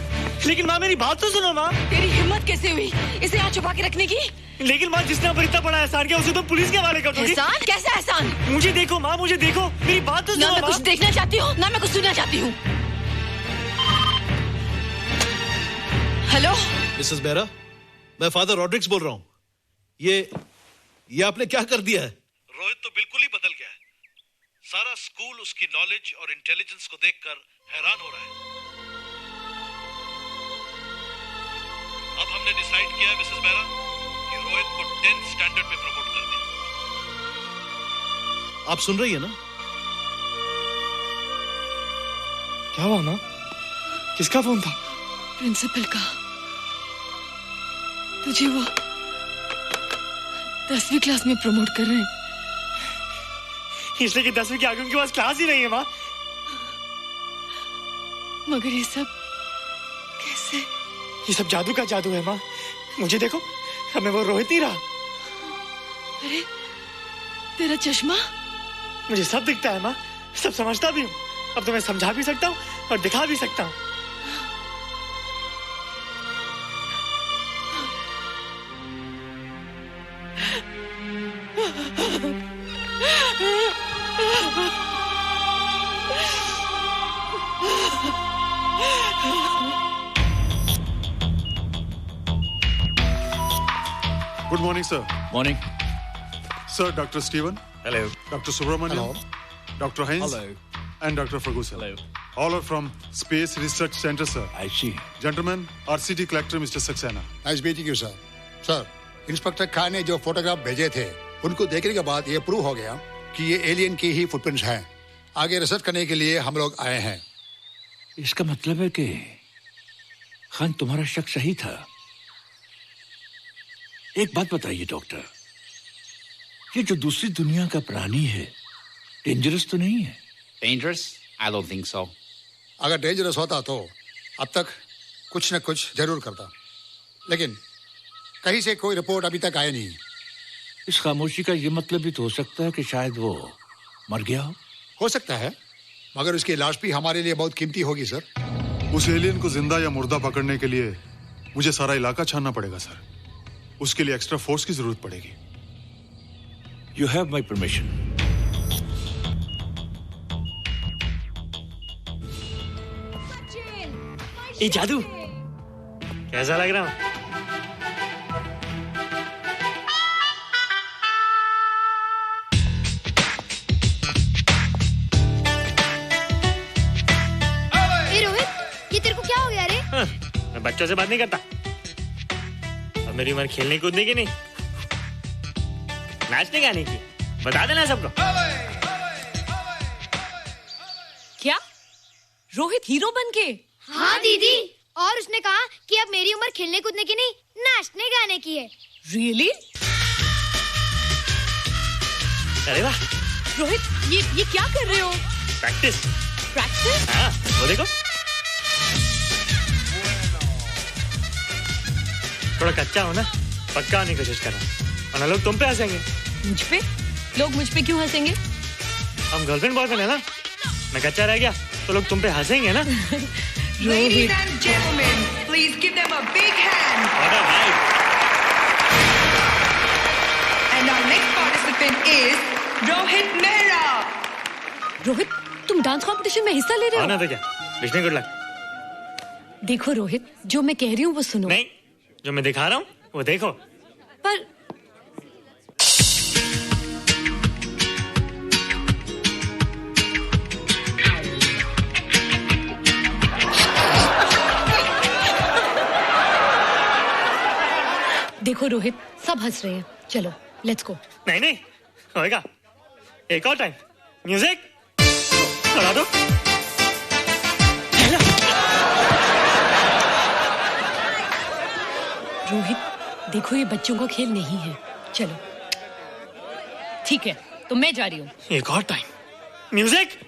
लेकिन माँ मेरी बात तो सुनो माँ। तेरी हिम्मत कैसे हुई इसे यहाँ छुपा के रखने की? लेकिन माँ, जिसने पर इतना बड़ा एहसान किया उसे तो पुलिस के हवाले कर दोगी। एहसान? कैसा एहसान? मुझे देखो माँ, मेरी बात तो सुनो। ना मैं कुछ देखना चाहती हूँ, ना मैं कुछ सुनना चाहती हूँ। हेलो मिसेस बेरा, मैं फादर रॉड्रिक्स बोल रहा हूं। ये आपने क्या कर दिया है? रोहित तो बिल्कुल ही बदल गया है। सारा स्कूल उसकी नॉलेज और इंटेलिजेंस को देखकर हैरान हो रहा है। अब हमने डिसाइड किया है मिसेस मेहरा कि रोहित को 10th स्टैंडर्ड में प्रमोट कर दें। आप सुन रही है ना? क्या हुआ माँ? किसका फोन था? प्रिंसिपल का। तुझे वो 10वीं क्लास में प्रमोट कर रहे हैं। इसलिए कि 10वीं के आगे उनके पास क्लास ही नहीं है माँ। मगर ये सब कैसे? ये सब जादू का जादू है माँ। मुझे देखो, अब मैं वो रोहित नहीं रहा। अरे तेरा चश्मा? मुझे सब दिखता है माँ, सब समझता भी हूँ। अब तो मैं समझा भी सकता हूँ और दिखा भी सकता हूँ। Good morning, sir. Morning. Sir, Dr. Steven. Hello. Dr. Subramaniam. Hello. Dr. Heinz. Hello. And Dr. Ferguson. Hello. All are from Space Research Center, sir. I see. Gentlemen, our city collector, Mr. Saxena. Nice meeting you sir. Sir, inspector Khan ने जो photograph भेजे थे उनको देखने के बाद ये prove हो गया कि ये एलियन की ही फुटप्रिंट्स हैं। आगे रिसर्च करने के लिए हम लोग आए हैं। इसका मतलब है कि खान तुम्हारा शक सही था। एक बात बताइए डॉक्टर, ये जो दूसरी दुनिया का प्राणी है डेंजरस तो नहीं है? Dangerous? I don't think so. अगर डेंजरस होता तो अब तक कुछ न कुछ जरूर करता, लेकिन कहीं से कोई रिपोर्ट अभी तक आई नहीं। इस खामोशी का ये मतलब भी तो हो सकता है कि शायद वो मर गया हो सकता है, मगर उसकी लाश भी हमारे लिए बहुत कीमती होगी सर। उस एलियन को जिंदा या मुर्दा पकड़ने के लिए मुझे सारा इलाका छानना पड़ेगा सर। उसके लिए एक्स्ट्रा फोर्स की जरूरत पड़ेगी। You have my permission. ये जादू कैसा लग रहा हूँ? मैं बच्चों से बात नहीं करता। अब मेरी उम्र खेलने कूदने की नहीं, नाचने गाने की। बता देना सबको। क्या रोहित हीरो बन के? हाँ दीदी, और उसने कहा कि अब मेरी उम्र खेलने कूदने की नहीं, नाचने गाने की है। रियली? अरे वाह रोहित, ये क्या कर रहे हो? प्रैक्टिस। प्रैक्टिस? हाँ, वो देखो। थोड़ा कच्चा हो ना, पक्का होने की कोशिश कर रहा हूँ, वरना लोग तुम पे हंसेंगे। मुझ पे? लोग मुझ पे क्यों हंसेंगे? हम गर्लफ्रेंड बॉयफ्रेंड है ना, मैं कच्चा रह गया तो लोग तुम पे हंसेंगे ना। Ladies and gentlemen, please give them a big hand. What a night. And our next participant is Rohit Mehra. Rohit, तुम डांस कंपटीशन में हिस्सा ले रहे हो? ना तो क्या, विश मी गुड लक। देखो रोहित, जो मैं कह रही हूँ वो सुनो। नहीं, जो मैं दिखा रहा हूँ वो देखो। पर देखो रोहित, सब हंस रहे हैं। चलो लेट्स गो। नहीं नहीं होएगा, एक और टाइम। म्यूजिक चला दो। रोहित देखो, ये बच्चों का खेल नहीं है। चलो ठीक है, तो मैं जा रही हूँ। एक और time. Music.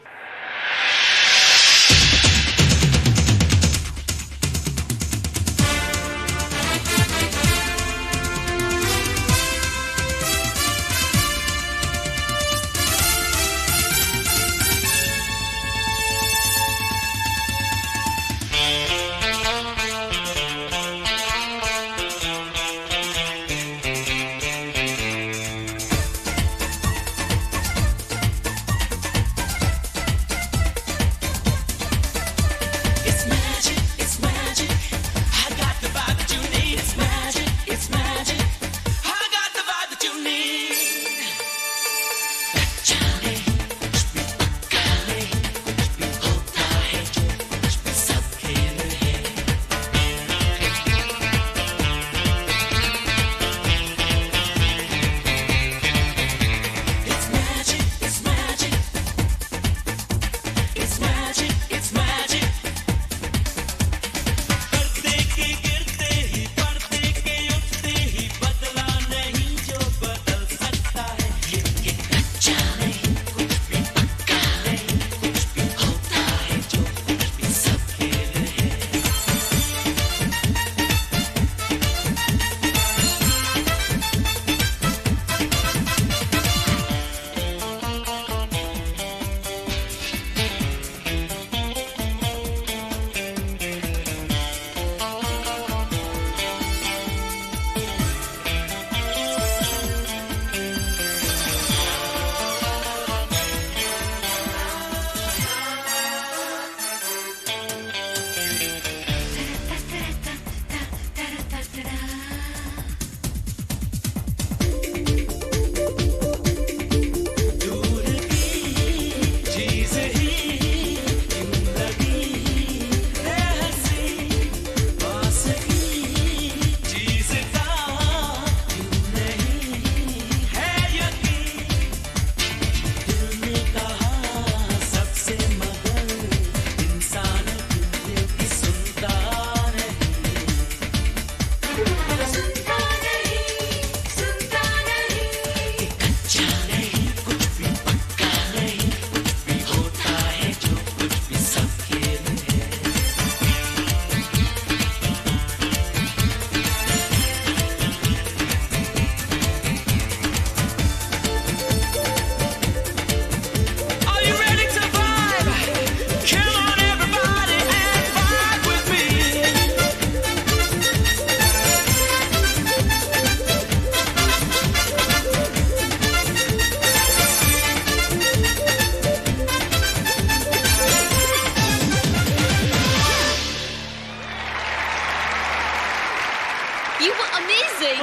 You were amazing.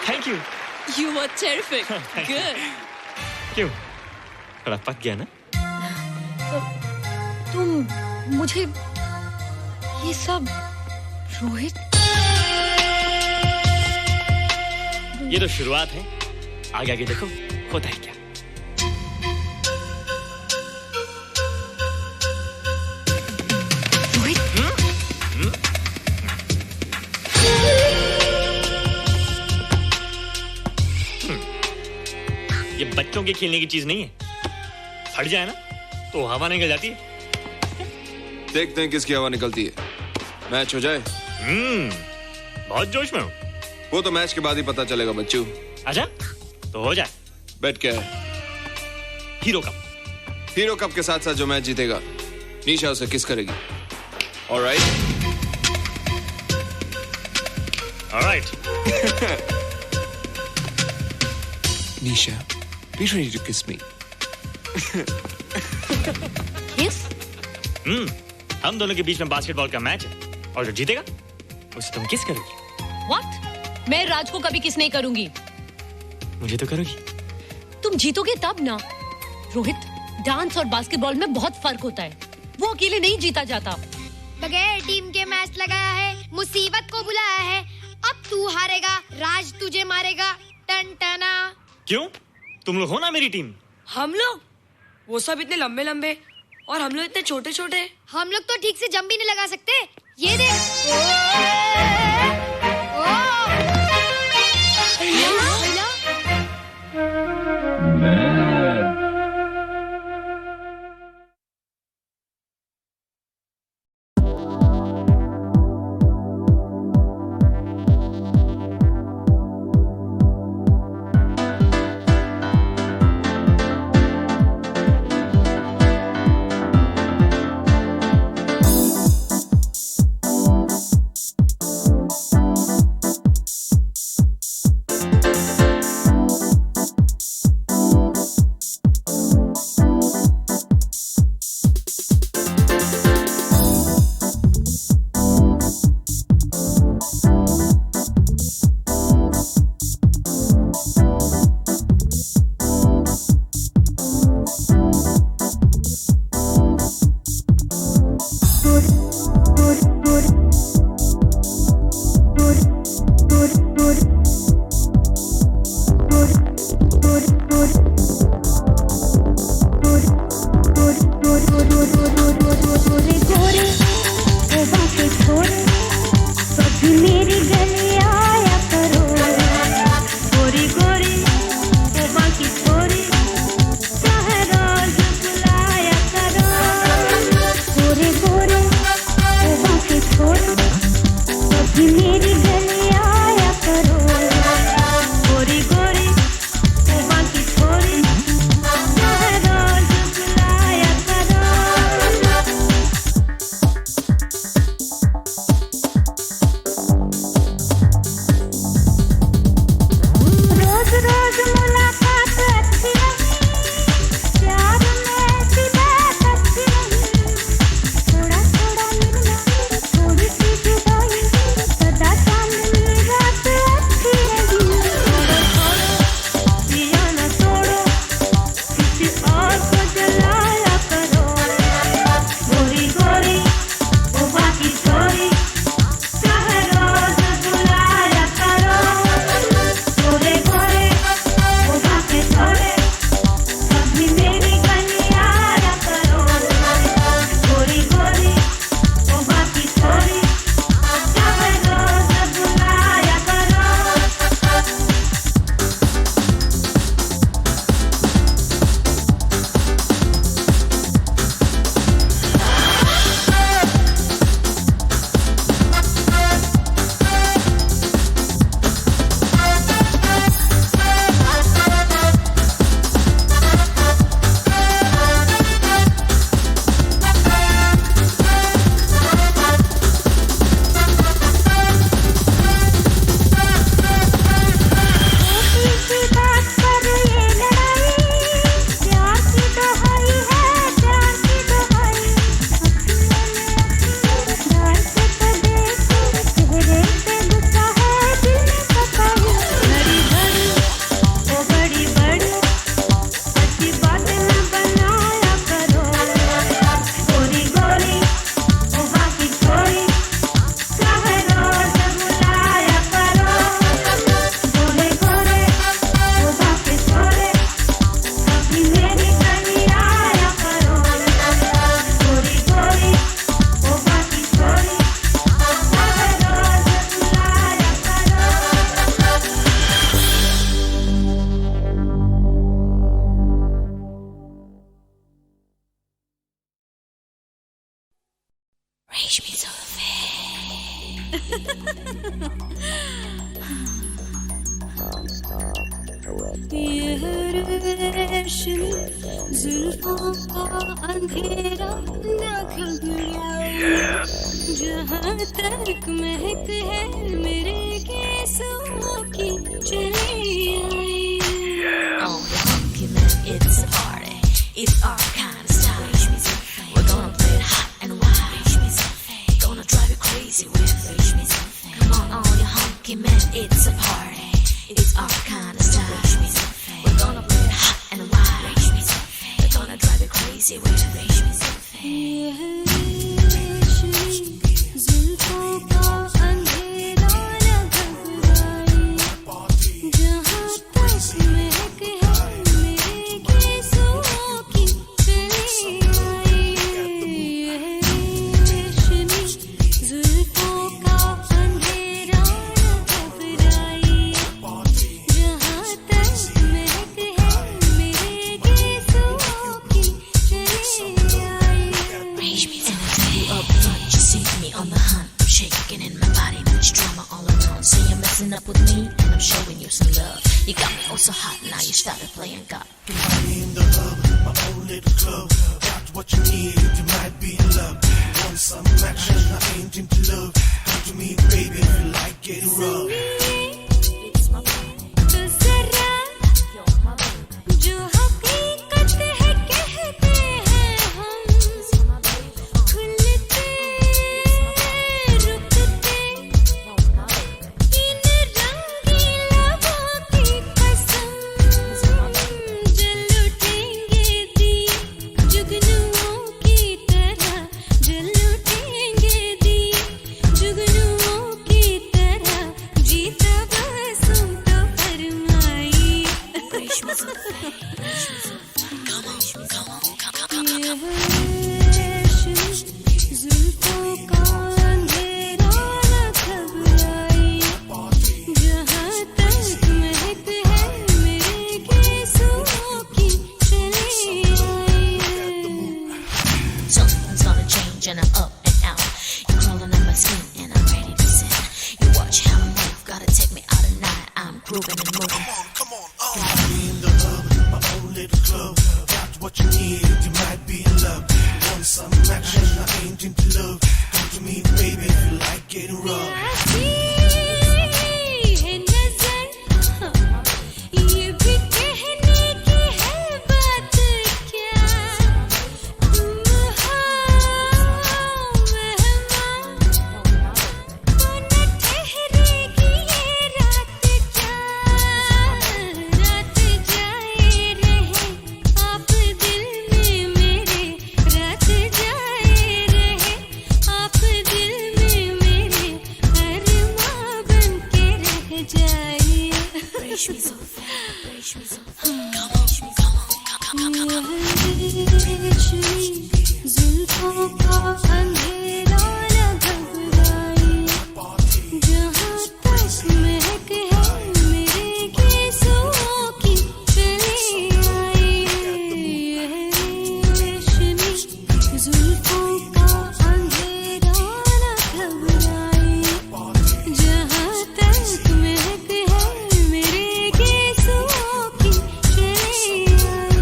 Thank you. You were terrific. Good. क्यों? थोड़ा पक गया ना? तुम मुझे ये सब रोहित, ये तो शुरुआत है, आगे आगे देखो होता है क्या। ये बच्चों के खेलने की चीज नहीं है, फट जाए ना तो हवा निकल जाती है। देखते हैं किसकी हवा निकलती है। मैच हो जाए। बहुत जोश में हूँ। वो तो मैच के बाद ही पता चलेगा बच्चू। अच्छा तो हो जाए। बेट क्या है? Hero cup. हीरो कप के साथ साथ जो मैच जीतेगा निशा उसे किस करेगी। Alright. Alright. Nisha, be ready to kiss me. Kiss? हम दोनों के बीच में बास्केटबॉल का मैच है और जो जीतेगा उसे तुम किस करोगी। What? मैं राज को कभी किस नहीं करूंगी। मुझे तो करोगी। तुम जीतोगे तब ना। रोहित, डांस और बास्केटबॉल में बहुत फर्क होता है, वो अकेले नहीं जीता जाता। बगैर टीम के मैच लगाया है, मुसीबत को बुलाया है, अब तू हारेगा, राज तुझे मारेगा। टन टना। क्यों? तुम लोग हो ना मेरी टीम। हम लोग? वो सब इतने लंबे लंबे और हम लोग इतने छोटे छोटे। हम लोग तो ठीक से जंप भी नहीं लगा सकते। ये देख। ये रेशमी जुल्फों का अंधेरा न घबराए, जहाँ तक महक है मेरे केसों की चली आई। Oh, give me it's a party. It's our kind of style. We're gonna play it hot and wild. Gonna drive you crazy with it. Come on, all you hunky men, it's a party. It's our kind of style. We're gonna play it hot and wild. We're gonna drive you crazy with it. जुल्फों का अंधेरा न घबराए, जहाँ तक महक है मेरे केसों की चली आई। रेशमी जुल्फों का अंधेरा न घबराए, जहाँ तक महक है मेरे केसों की चली आई। Up front, you see me on the hunt. I'm shaking in my body, much drama all around. Say you're messing up with me, and I'm showing you some love. You got me oh so hot, now you started playing God. Party in the hub, my own little club. Got what you need, you might be in love. Want some action, I ain't into love. Come to me, baby, if you like getting rough. तो जरा जो हकीकत है कहते हैं हम, खुलते रुकते इन रंगी लबों की कसम, जल उठेंगे दिए जुगनुओं की तरह, जल उठेंगे दिए जुगनुओं की तरह, जीता बसुम तो फरमाई। जुल्फों का अंधेरा न घबराए, जहाँ तक महक है मेरे केसों की चली आई। Something's gonna change and I'm up and out. You're crawling on my skin and I'm ready to sin. You watch how I move, gotta take me out at night. I'm grooving and moving. Party in the hub, my own little club. Got what you need, you might be in love. Want some action, I ain't into love. Come to me, baby, if you like getting rough. है नजर, ये भी कहने की है बात क्या, तुम हो मेहमान, तो न ठहरेगी ये रात क्या, रात जाए रहे आप दिल में मेरे, रात जाए रहे आप दिल में मेरे, अरमां बन के रह जाइए। जुल्फों का अंधेरा न घबराए, जहाँ तक महक है मेरे केसों की चली आई। रेशमी जुल्फों का अंधेरा न घबराए, जहाँ तक महक है मेरे केसों की चली आई।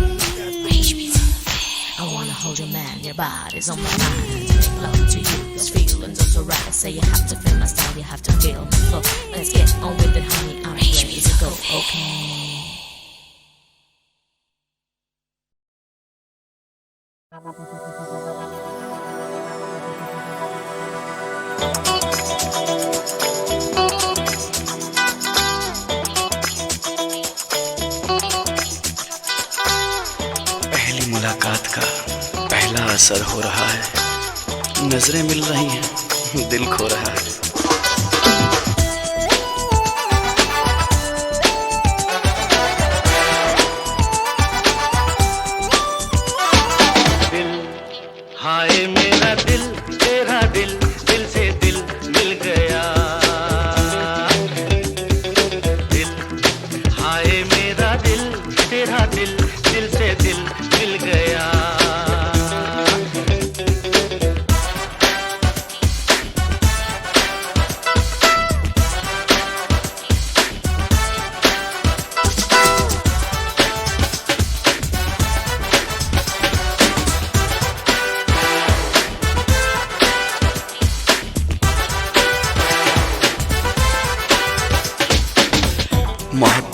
I wanna hold your man, your body's on my mind. Make love to you, this feeling's also right. Say you have to feel my style, you have to feel my flow. Let's get on with it, honey, I'm ready to go, okay? पहली मुलाकात का पहला असर हो रहा है, नजरें मिल रही हैं, दिल खो रहा है। दिल, हाय मेरा दिल, तेरा दिल, दिल से दिल मिल गया। दिल, हाय मेरा दिल, तेरा दिल, दिल से दिल मिल गया।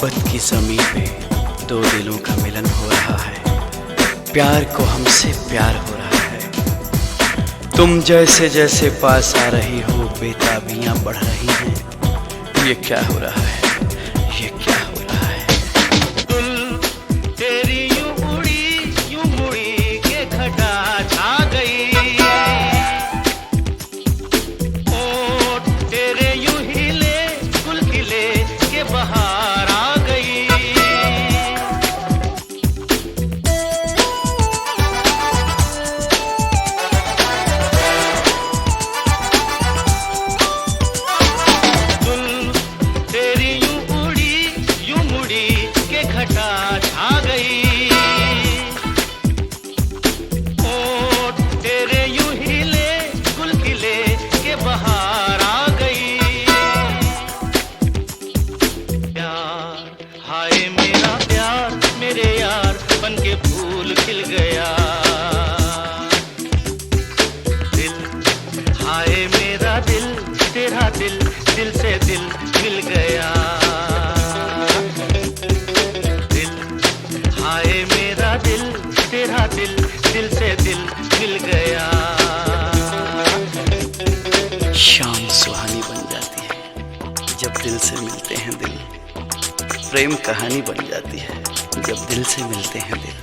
मोहब्बत की ज़मीं पे दो दिलों का मिलन हो रहा है, प्यार को हमसे प्यार हो रहा है। तुम जैसे जैसे पास आ रही हो बेताबियां बढ़ रही हैं। ये क्या हो रहा है, ये क्या हो रहा है? तेरी यूं उड़ी यूं मुड़ी के घटा छा गई, ओ तेरे यूं हिले गुल खिले के बहार आ गई। तेरी यूं उड़ी यूं मुड़ी के घटा छा गई, ओ तेरे यूं हिले गुल खिले के बहार आ गई। प्यार हाय मेरा प्यार मेरे यार बन के फूल खिल गया। दिल हाय मेरा दिल तेरा दिल दिल से दिल मिल गया। दिल हाय मेरा दिल तेरा दिल दिल से दिल मिल गया। शाम सुहानी बन जाती है जब दिल से मिलते हैं दिल, प्रेम कहानी बन जाती है जब दिल से मिलते हैं दिल।